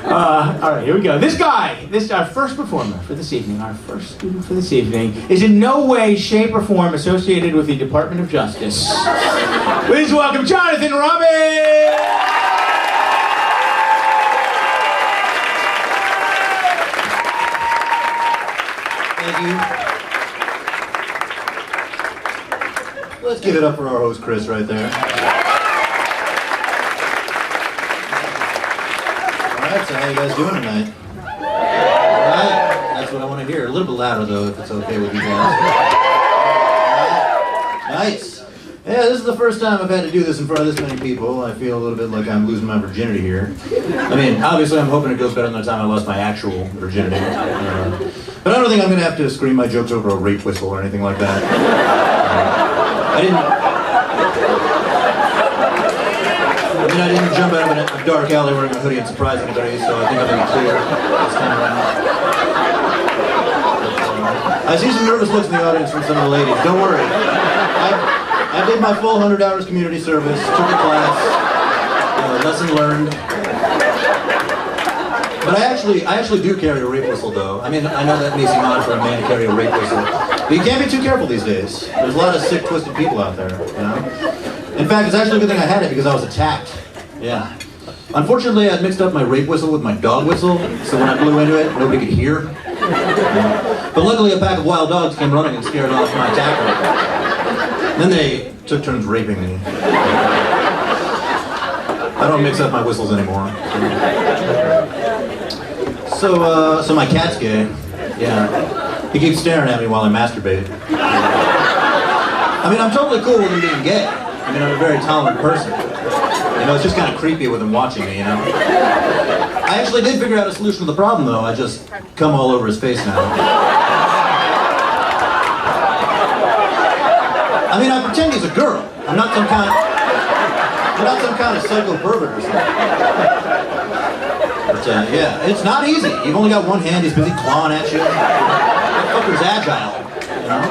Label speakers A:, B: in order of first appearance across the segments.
A: All right, here we go. This our first performer for this evening, our first student for this evening, is in no way, shape, or form associated with the Department of Justice. Please welcome Jonathan Robbins!
B: Thank you. Let's give it up for our host, Chris, right there. Alright, so how you guys doing tonight? Alright, that's what I want to hear. A little bit louder, though, if it's okay with you guys. Nice. Yeah, this is the first time I've had to do this in front of this many people. I feel a little bit like I'm losing my virginity here. I mean, obviously I'm hoping it goes better than the time I lost my actual virginity. But I don't think I'm going to have to scream my jokes over a rape whistle or anything like that. I didn't jump out of a dark alley wearing a hoodie and surprise anybody, so I think I've been clear this time around. I see some nervous looks in the audience from some of the ladies. Don't worry. I did my full 100 hours community service, took a class, lesson learned. But I actually do carry a rape whistle, though. I mean, I know that may seem odd for a man to carry a rape whistle, but you can't be too careful these days. There's a lot of sick, twisted people out there, you know? In fact, it's actually a good thing I had it because I was attacked. Yeah. Unfortunately, I mixed up my rape whistle with my dog whistle, so when I blew into it, nobody could hear. But luckily, a pack of wild dogs came running and scared off my attacker. Then they took turns raping me. I don't mix up my whistles anymore. So my cat's gay. Yeah. He keeps staring at me while I masturbate. I mean, I'm totally cool with him being gay. I mean, I'm a very tolerant person. You know, it's just kind of creepy with him watching me, you know? I actually did figure out a solution to the problem, though. I just come all over his face now. I mean, I pretend he's a girl. I'm not some kind of psycho pervert or something. But yeah, it's not easy. You've only got one hand, he's busy clawing at you. That fucker's agile, you know?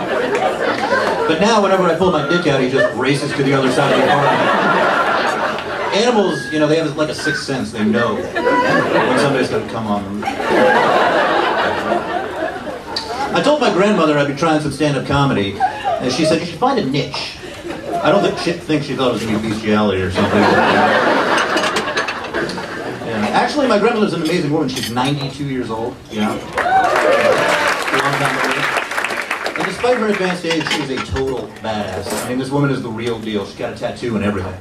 B: But now, whenever I pull my dick out, he just races to the other side of the apartment. Animals, you know, they have like a sixth sense. They know when somebody's going to come on them. I told my grandmother I'd be trying some stand-up comedy, and she said you should find a niche. I don't think she thought it was going to be bestiality or something. Yeah. Actually, my grandmother's an amazing woman. She's 92 years old. Yeah. And despite her advanced age, she's a total badass. I mean, this woman is the real deal. She's got a tattoo and everything.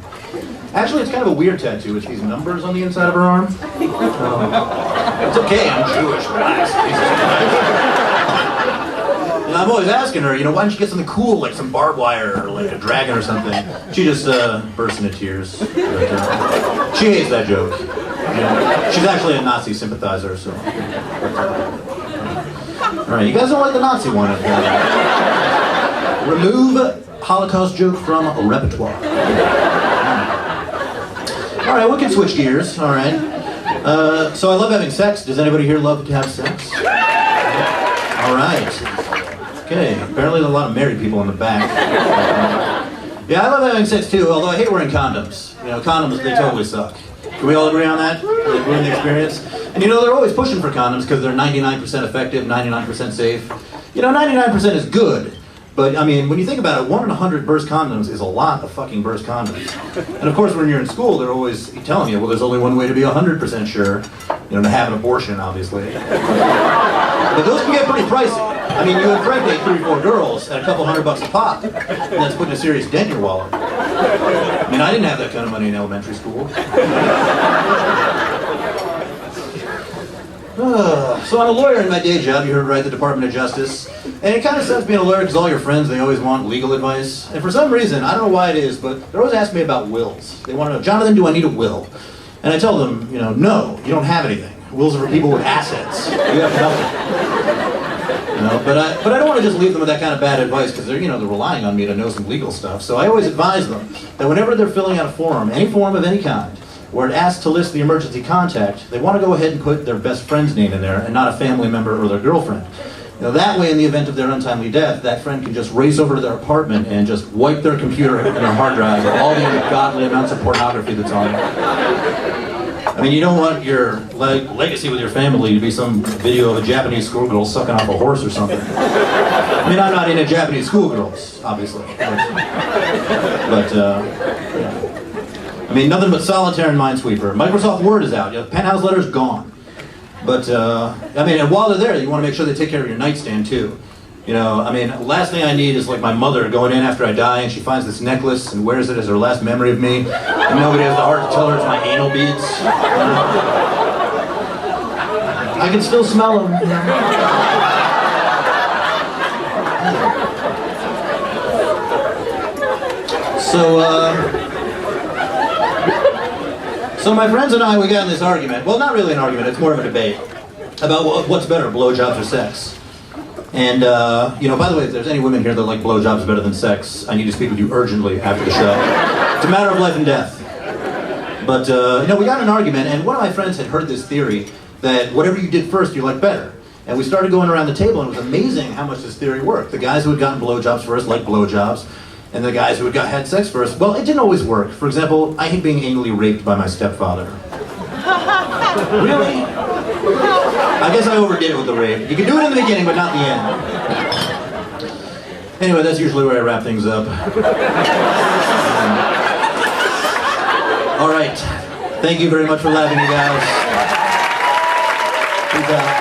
B: Actually, it's kind of a weird tattoo. It's these numbers on the inside of her arm. It's okay, I'm Jewish. Relax. And I'm always asking her, you know, why don't you get something cool, like some barbed wire or like a dragon or something? She just bursts into tears. But, she hates that joke. You know, she's actually a Nazi sympathizer, so. All right, you guys don't like the Nazi one? Remove Holocaust joke from a repertoire. All right, we can switch gears. All right. So I love having sex. Does anybody here love to have sex? All right. Okay. Apparently, there's a lot of married people in the back. Yeah, I love having sex too. Although I hate wearing condoms. You know, condoms, they totally suck. Can we all agree on that? They ruin the experience. And you know, they're always pushing for condoms because they're 99% effective, 99% safe. You know, 99% is good. But, I mean, when you think about it, 1 in 100 burst condoms is a lot of fucking burst condoms. And of course, when you're in school, they're always telling you, well, there's only one way to be 100% sure, you know, to have an abortion, obviously. But those can get pretty pricey. I mean, you impregnate 3 or 4 girls at a couple $100 a pop, and that's putting a serious dent in your wallet. I mean, I didn't have that kind of money in elementary school. So I'm a lawyer in my day job. You heard right, the Department of Justice. And it kind of sucks being a lawyer because all your friends, they always want legal advice. And for some reason, I don't know why it is, but they're always asking me about wills. They want to know, Jonathan, do I need a will? And I tell them, you know, no, you don't have anything. Wills are for people with assets. You have nothing. You know, but I don't want to just leave them with that kind of bad advice because they're relying on me to know some legal stuff. So I always advise them that whenever they're filling out a form, any form of any kind, where it asks to list the emergency contact, they want to go ahead and put their best friend's name in there and not a family member or their girlfriend. You know, that way, in the event of their untimely death, that friend can just race over to their apartment and just wipe their computer and their hard drive of all the ungodly amounts of pornography that's on it. I mean, you don't want your legacy with your family to be some video of a Japanese schoolgirl sucking off a horse or something. I mean, I'm not into Japanese schoolgirls, obviously. But yeah. I mean, nothing but solitaire and Minesweeper. Microsoft Word is out. Penthouse Letter's gone. But, I mean, and while they're there, you want to make sure they take care of your nightstand, too. You know, I mean, last thing I need is like my mother going in after I die and she finds this necklace and wears it as her last memory of me. And nobody has the heart to tell her it's my anal beads. I can still smell them. So my friends and I, we got in this argument. Well, not really an argument, it's more of a debate about what's better, blowjobs or sex. And, you know, by the way, if there's any women here that like blowjobs better than sex, I need to speak with you urgently after the show. It's a matter of life and death. But, you know, we got in an argument, and one of my friends had heard this theory that whatever you did first, you like better. And we started going around the table, and it was amazing how much this theory worked. The guys who had gotten blowjobs first liked blowjobs, and the guys who had sex first, well, it didn't always work. For example, I hate being anally raped by my stepfather. Really? I guess I overdid it with the rape. You can do it in the beginning, but not the end. Anyway, that's usually where I wrap things up. All right. Thank you very much for laughing, you guys. Peace out.